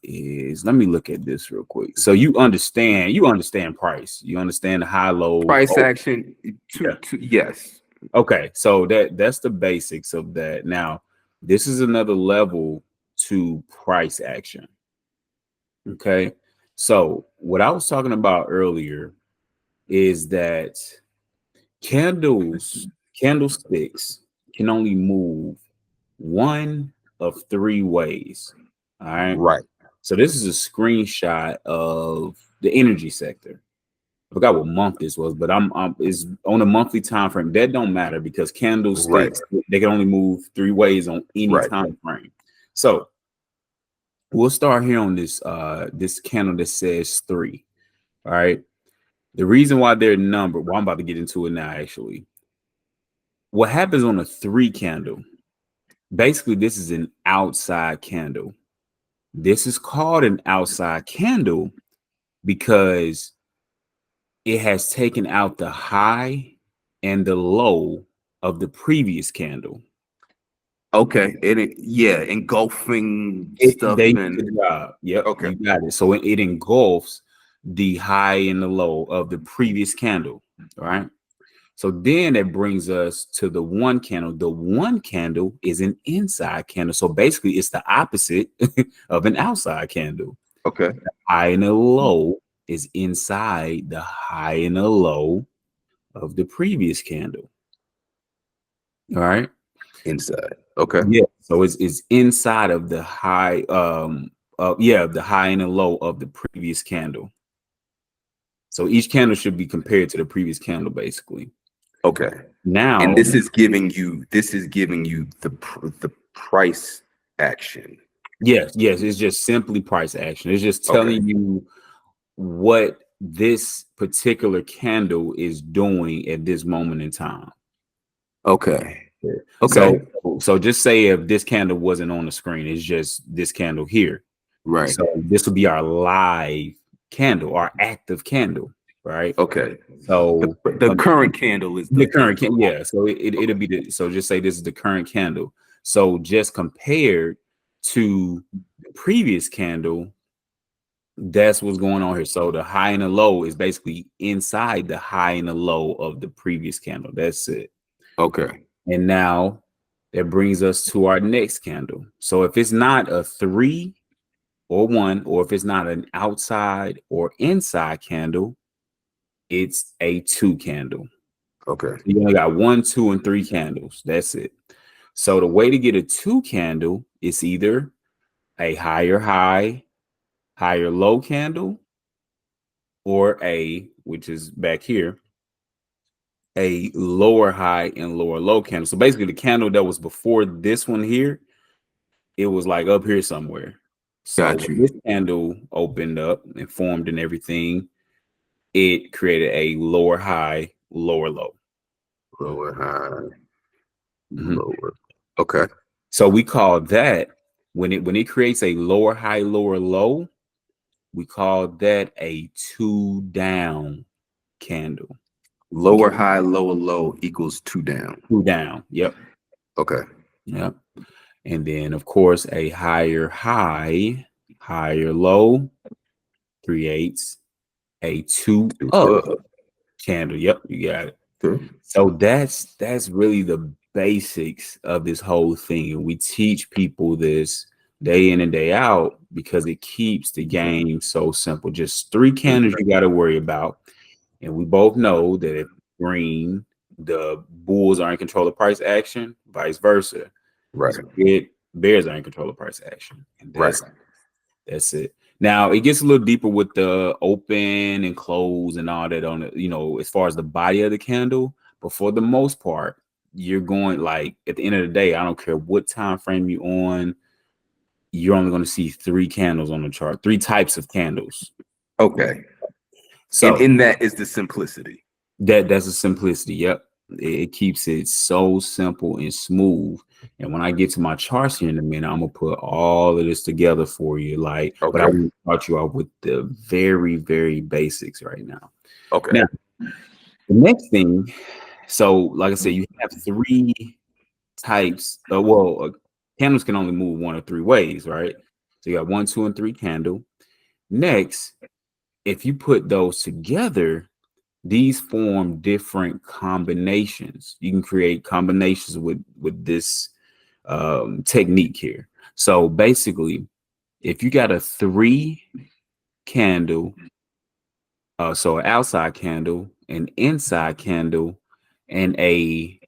is, let me look at this real quick. So you understand price. You understand the high low price action. Yeah. Yes. Okay, so that's the basics of that. Now, this is another level to price action. Okay, so what I was talking about earlier is that candlesticks can only move one of three ways. All right. Right. So this is a screenshot of the energy sector. I forgot what month this was, but I'm is on a monthly time frame. That don't matter because candlesticks they can only move three ways on any time frame. So we'll start here on this candle that says 3. All right. The reason why they're numbered, well, I'm about to get into it now, actually. What happens on a 3 candle? Basically, this is an outside candle. This is called an outside candle because it has taken out the high and the low of the previous candle. Okay. Engulfing stuff. They did the job. Yep. Okay. You got it. So it engulfs the high and the low of the previous candle. All right. So then it brings us to the 1 candle. The 1 candle is an inside candle. So basically, it's the opposite of an outside candle. Okay. The high and the low is inside the high and the low of the previous candle. All right. Inside. Okay. Yeah. So it's inside of the high, the high and the low of the previous candle. So each candle should be compared to the previous candle, basically. Okay. Now, and this is giving you the price action. Yes, it's just simply price action. It's just telling you what this particular candle is doing at this moment in time. Okay. Okay. So just say if this candle wasn't on the screen, it's just this candle here. Right. So this will be our live candle, our active candle, right? Okay. So the current candle is the current candle. Yeah. So it'll be so just say this is the current candle. So just compared to the previous candle, that's what's going on here. So the high and the low is basically inside the high and the low of the previous candle. That's it. Okay. And now that brings us to our next candle. So if it's not a 3 or 1, or if it's not an outside or inside candle, it's a 2 candle. Okay. You only got 1, 2, and 3 candles. That's it. So the way to get a 2 candle is either a higher high, higher low candle, or which is back here, a lower high and lower low candle. So basically the candle that was before this one here, it was like up here somewhere. So when this candle opened up and formed and everything, it created a lower high, lower low. Lower high, lower. Okay. So we call that when it creates a lower high, lower low, we call that a 2 down candle. Lower high, lower low equals 2 down. 2 down. Yep. Okay. Yep. And then of course a higher high, higher low creates a 2 up candle. Yep, you got it. So that's really the basics of this whole thing. And we teach people this day in and day out because it keeps the game so simple. Just 3 candles you got to worry about. And we both know that if green, the bulls are in control of price action, vice versa. Right. So bears are in control of price action. And that's it. Now it gets a little deeper with the open and close and all that on it, as far as the body of the candle. But for the most part, you're going like at the end of the day, I don't care what time frame you're on, you're only going to see 3 candles on the chart, 3 types of candles. Okay. So and in that is the simplicity. That's the simplicity. Yep. It keeps it so simple and smooth. And when I get to my charts here in a minute, I'm gonna put all of this together for you. But I want to start you off with the very, very basics right now. Okay. Now, the next thing, so like I said, you have 3 types. Candles can only move 1 of 3 ways, right? So you got 1, 2, and 3 candle. Next, if you put those together, these form different combinations. You can create combinations with this technique here. So basically, if you got a 3 candle, so an outside candle, an inside candle, and a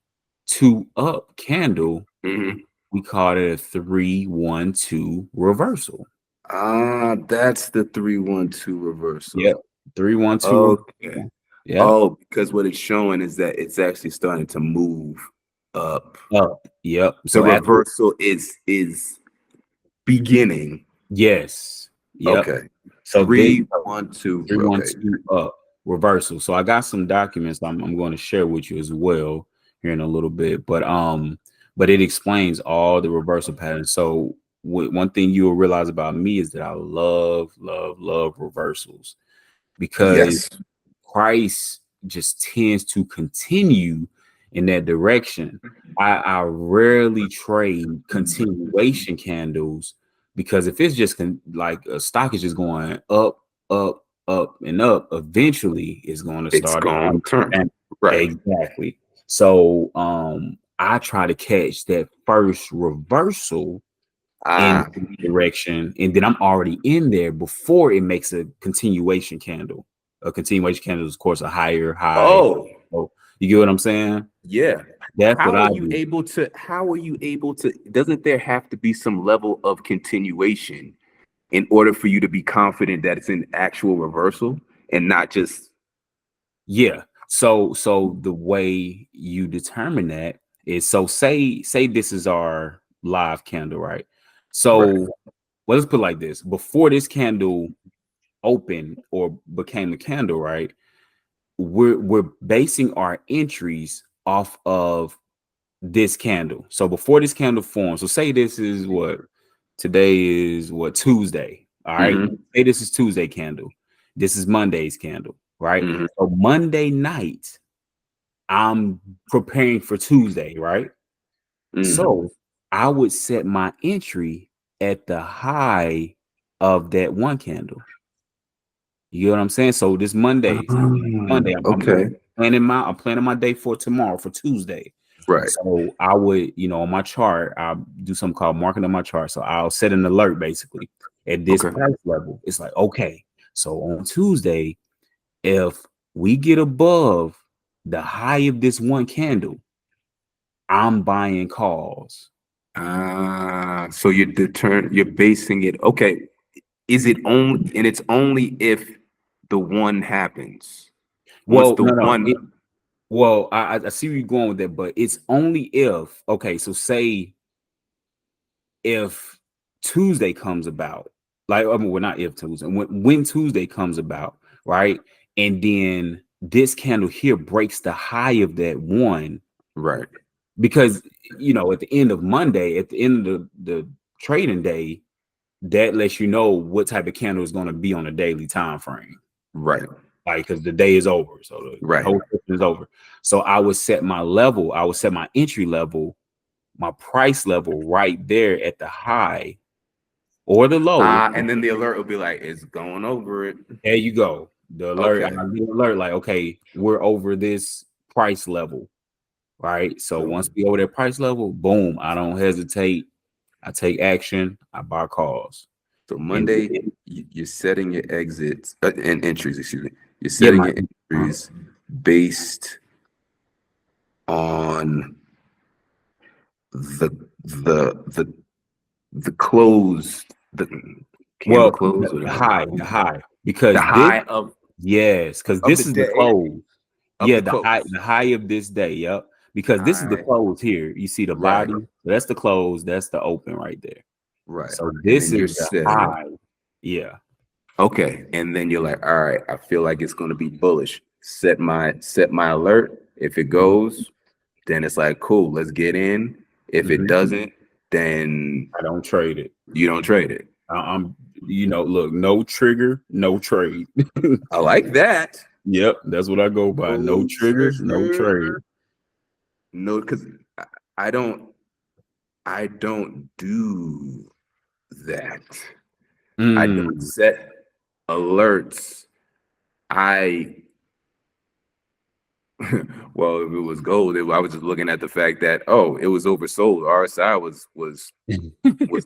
2 up candle, Mhm. we call it a 3-1-2 reversal. That's the 3-1-2 reversal. Yep, 3-1-2 Okay. reversal. Yep, Oh, because what it's showing is that it's actually starting to move up. up. Yep. The So after reversal is beginning. yes, yep. Okay. So this 3-1-2. three one Okay. two up reversal. So I got some documents I'm going to share with you as well here in a little bit, but it explains all the reversal patterns. So one thing you'll realize about me is that I love reversals because Yes. price just tends to continue in that direction. I rarely trade continuation candles because if it's just like a stock is just going up, up, up, and up, eventually it's going to It's start going to turn. and Right. exactly. So I try to catch that first reversal in Ah. direction, and then I'm already in there before it makes a continuation candle. A continuation candle is, of course, a higher high. Oh, So you get what I'm saying? yeah. That's what I do. How are you able to, doesn't there have to be some level of continuation in order for you to be confident that it's an actual reversal and not just Yeah. So the way you determine that is so say this is our live candle, right? right? So well, let's put it like this: before this candle opened or became a candle, right? We're basing our entries off of this candle. So before this candle forms, so say this is what today is what Tuesday. All right. Mm-hmm. Say this is Tuesday candle. This is Monday's candle, right? Mm-hmm. So Monday night, I'm preparing for Tuesday, right? Mm-hmm. So I would set my entry at the high of that one candle. You know what I'm saying? So this Monday, Okay. I'm planning my day for tomorrow for Tuesday. Right. So I would, on my chart, I'll do something called marking on my chart. So I'll set an alert basically at this Okay. price level. It's like, okay, so on Tuesday, if we get above the high of this one candle, I'm buying calls. So you're basing it. Okay. Is it only, and it's only if the one happens. Once Well, the no. one, Well, I see where you're going with that, but it's only if, okay, so say if Tuesday comes about, like, I mean, well, not if Tuesday, when Tuesday comes about, right? And then this candle here breaks the high of that one, right, because, at the end of Monday, at the end of the trading day, that lets you know what type of candle is going to be on a daily time frame. right, Like, because the day is over. So the right. whole system is over. So I would set my level, I would set my entry level, my price level right there at the high or the low. And then the alert will be like, it's going over it. There you go. The alert, I Okay. get an alert like, okay, we're over this price level, right? So So once we over that price level, boom, I don't hesitate. I take action. I buy calls. So And Monday, you're setting your exits and entries. Excuse me. You're yeah, setting your entries based on the the the the close, the candle well, close, the high, the because this, high of yes, because of the this is the day close. of Yeah, the close. the high of this day. Yep. Because All this is the right, close here. You see the right, body. That's the close. That's the open right there. right. So And this then is you're the setting. high. Yeah. Okay, and then you're like, all right, I feel like it's going to be bullish. Set my alert. If it Mhm. goes, then it's like, cool, let's get in. If it Mhm. doesn't, then I don't trade it. you don't trade it. I'm, look, no trigger, no trade. I like that. Yep, that's what I go by. No No trigger, no trigger. trade. No, because I don't I don't do that. I don't set alerts. I well, if it was gold, I was just looking at the fact that it was oversold. RSI was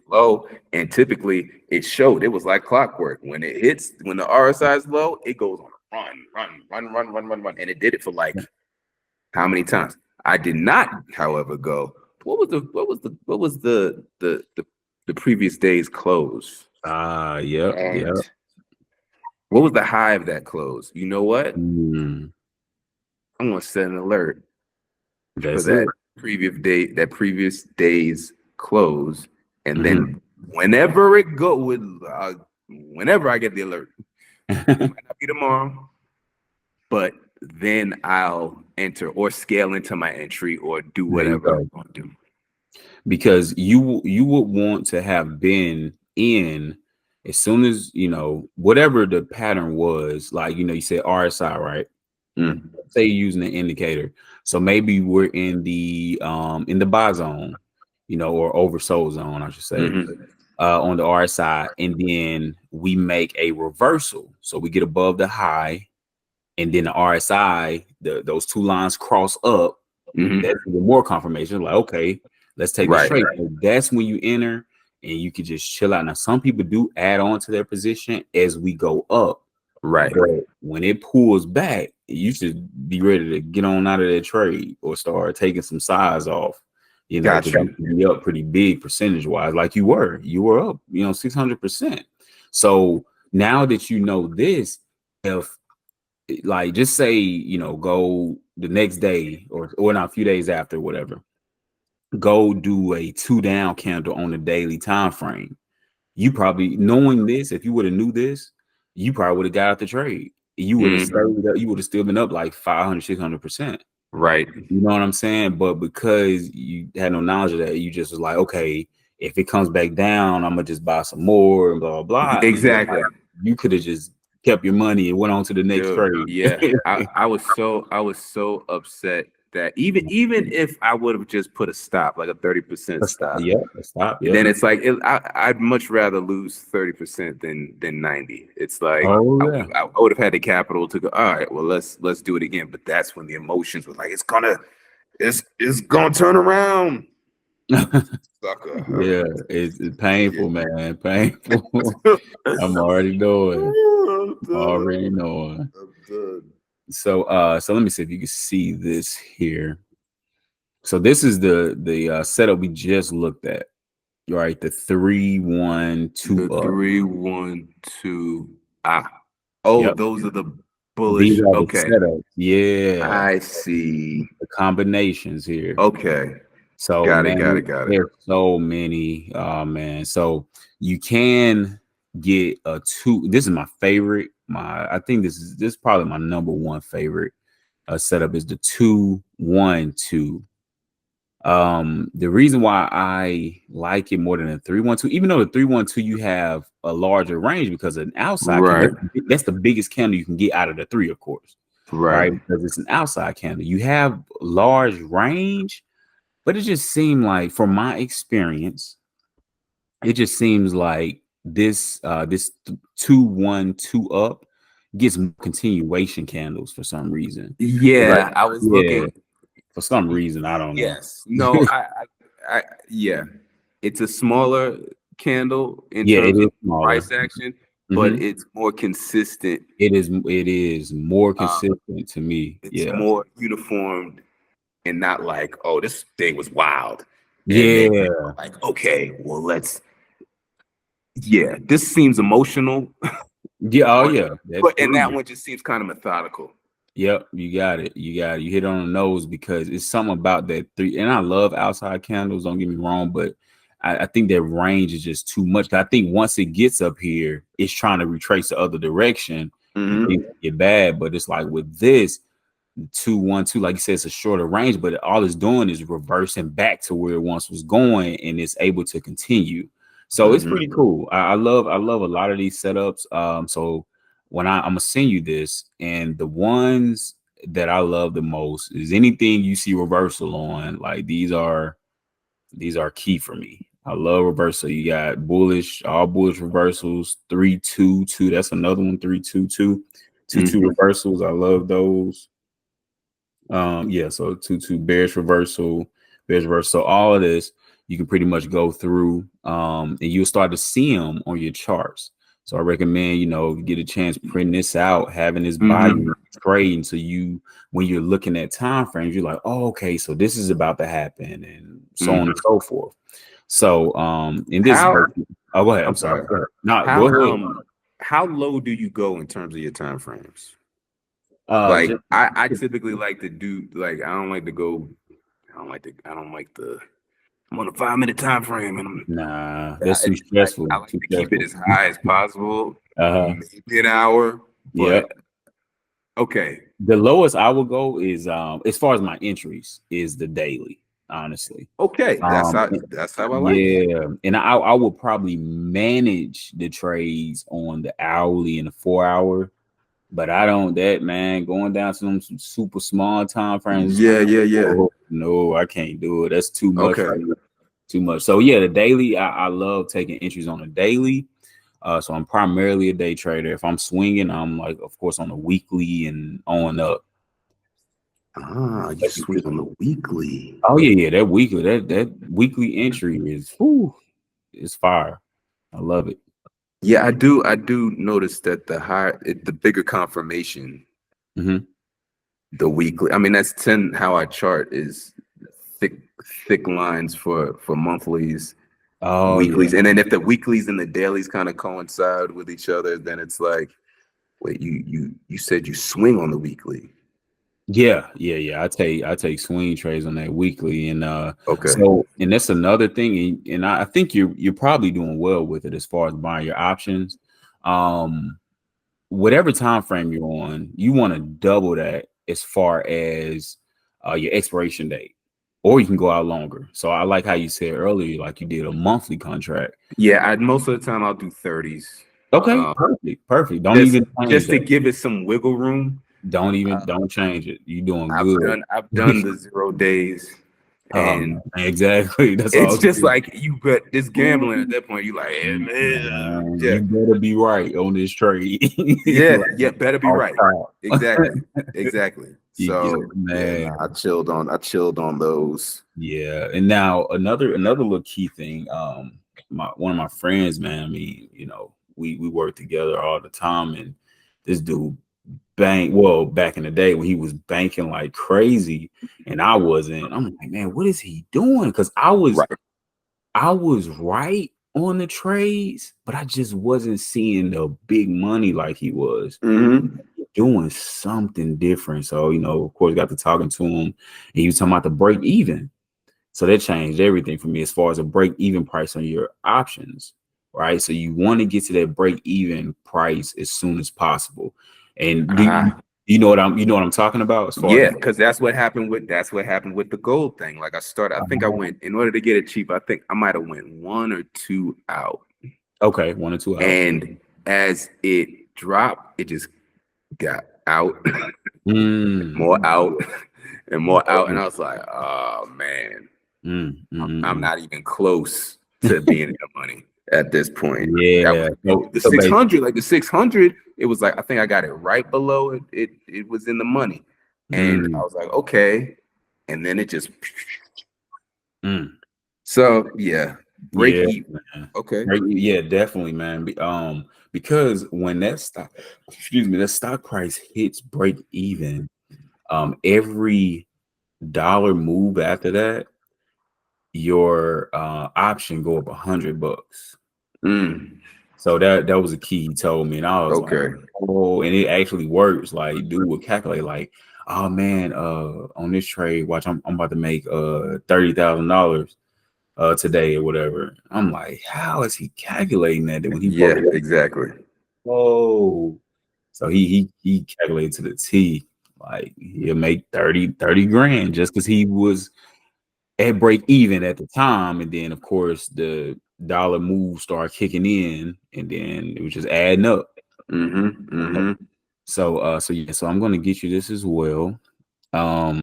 low, and typically it showed. It was like clockwork. When the RSI is low, it goes on run, and it did it for like how many times? I did not, however, go. What was the previous day's close? Yep. And what was the high of that close? You know what? I'm gonna set an alert for that previous day's close, and then whenever it whenever I get the alert, it might not be tomorrow, but then I'll enter or scale into my entry or do whatever I'm gonna do. Because you would want to have been in as soon as whatever the pattern was. Like you said RSI, right? Say you're using an indicator, so maybe we're in the buy zone, or oversold zone, I should say, on the RSI, and then we make a reversal, so we get above the high, and then the RSI, those two lines cross up. That's even more confirmation. Like, okay, let's take a trade. So that's when you enter, and you can just chill out. Now, some people do add on to their position as we go up. Right. But when it pulls back, you should be ready to get on out of that trade or start taking some size off. Gotcha. You can be up pretty big percentage wise, like you were up, 600%. So now that you know this, if like just say, go the next day or not a few days after, whatever, go do a 2 down candle on the daily time frame. You probably, knowing this, if you would have knew this, you probably would have got out the trade. You would have you would have still been up like 500, 600%. Right. You know what I'm saying? But because you had no knowledge of that, you just was like, okay, if it comes back down, I'm gonna just buy some more and blah blah. Exactly. You could have just kept your money and went on to the next trade. Yeah. I was so upset that even if I would have just put a stop, like a 30% stop. Yeah, stop. Yeah. Then it's like I'd much rather lose 30% than 90. It's like I would have had the capital to go, all right, well, let's do it again. But that's when the emotions were like, it's gonna turn around. Sucker. Yeah, it's painful, man. Painful. I'm already knowing. I'm done. So let me see if you can see this here. So this is the setup we just looked at, right? The 3-1-2 up. 3-1-2. Those are the bullish. These are the setups. Yeah, I see the combinations here. Okay. So got it. There's so many, man. So you can get a 2. This is my favorite. I think this is probably my number one favorite setup is the 2-1-2. The reason why I like it more than a 3-1-2, even though the 3-1-2 you have a larger range because an outside that's the biggest candle you can get out of the 3, of course. Right? Because it's an outside candle. You have large range. But it just seemed like, from my experience, it just seems like this 2-1-2 up gets more continuation candles for some reason. Yeah, I was looking for some reason. I don't know. Yes, no, I it's a smaller candle in terms of price action, but it's more consistent. It is more consistent to me. It's more uniformed. And not like, oh, this thing was wild. And like, okay, well, this seems emotional. Yeah. But that one just seems kind of methodical. Yep, you got it. You hit on the nose, because it's something about that 3. And I love outside candles, don't get me wrong, but I think that range is just too much. I think once it gets up here, it's trying to retrace the other direction and things get bad. But it's like with this 2-1-2, like you said, it's a shorter range, but all it's doing is reversing back to where it once was going, and it's able to continue. So it's pretty cool. I love a lot of these setups. So when I'm gonna send you this, and the ones that I love the most is anything you see reversal on, like these are key for me. I love reversal. You got bullish, all bullish reversals, 3-2-2. That's another one, 3-2-2. 2-2 reversals. I love those. Yeah, so 2-2 bearish reversal, bearish reversal. So all of this you can pretty much go through, and you'll start to see them on your charts. So I recommend, you know, if you get a chance, printing this out, having this buy trading, so you, when you're looking at time frames, you're like, oh, okay, so this is about to happen, and so on and so forth. So in this, oh, go ahead. I'm sorry. No, go ahead. How low do you go in terms of your time frames? Like I typically like to do, like, I don't like the I'm on a 5-minute time frame, and that's too stressful. I like to keep it as high as possible. Maybe an hour. Yeah. Okay. The lowest I will go is, as far as my entries, is the daily. Honestly. Okay. That's how I like it. Yeah. And I will probably manage the trades on the hourly and the 4-hour. But I don't, that man, going down to some super small time frames. Yeah. Oh, no, I can't do it. That's too much. Okay. Too much. So yeah, the daily, I love taking entries on a daily. So I'm primarily a day trader. If I'm swinging, I'm like, of course, on the weekly and on up. You swing on the weekly. Oh yeah, that weekly, that weekly entry is, it's fire. I love it. Yeah, I do notice that the bigger confirmation, the weekly. I mean, that's how I chart is thick lines for monthlies, weeklies, and then if the weeklies and the dailies kind of coincide with each other, then it's like, wait, you said you swing on the weekly. Yeah. I take swing trades on that weekly, and so, and that's another thing, and I think you're probably doing well with it as far as buying your options. Whatever time frame you're on, you want to double that as far as your expiration date, or you can go out longer. So I like how you said earlier, like you did a monthly contract. Yeah, most of the time I'll do 30s. Okay, perfect. Don't even just to give it some wiggle room. Don't change it. You're doing good. I've done the 0 days. And exactly. It's just like you got this gambling at that point. You like, hey, man, you better be right on this trade. yeah, better be right. Exactly. So I chilled on those. Yeah, and now another little key thing. One of my friends, man. I mean, you know, we work together all the time, and this dude back in the day when he was banking like crazy and I wasn't, I'm like, man, what is he doing? Because I was right on the trades, but I just wasn't seeing the big money like he was doing something different. So, you know, of course, got to talking to him, and he was talking about the break even. So that changed everything for me as far as a break even price on your options, right? So you want to get to that break even price as soon as possible. And you know what I'm talking about? As far because that's what happened with the gold thing. Like I think I went, in order to get it cheap, I think I might have went 1 or 2 out. Okay, 1 or 2 out. And as it dropped, it just got out, more out, and more out. And I was like, oh man, I'm not even close to being in the money at this point. Yeah, the 600, like the 600, it was like, I think I got it right below it. It was in the money, and I was like, okay, and then it just. So yeah, break even. Man. Okay. Yeah, definitely, man. Because when that stock price hits break even, every dollar move after that, your option go up $100. So that was a key he told me, and I was like, oh, and it actually works. Like, dude would calculate like, oh man, on this trade, watch, I'm about to make $30,000 today or whatever. I'm like, how is he calculating that when he exactly. Oh, so he calculated to the T, like he'll make 30 grand just because he was at break even at the time, and then of course the dollar move started kicking in, and then it was just adding up. So I'm gonna get you this as well.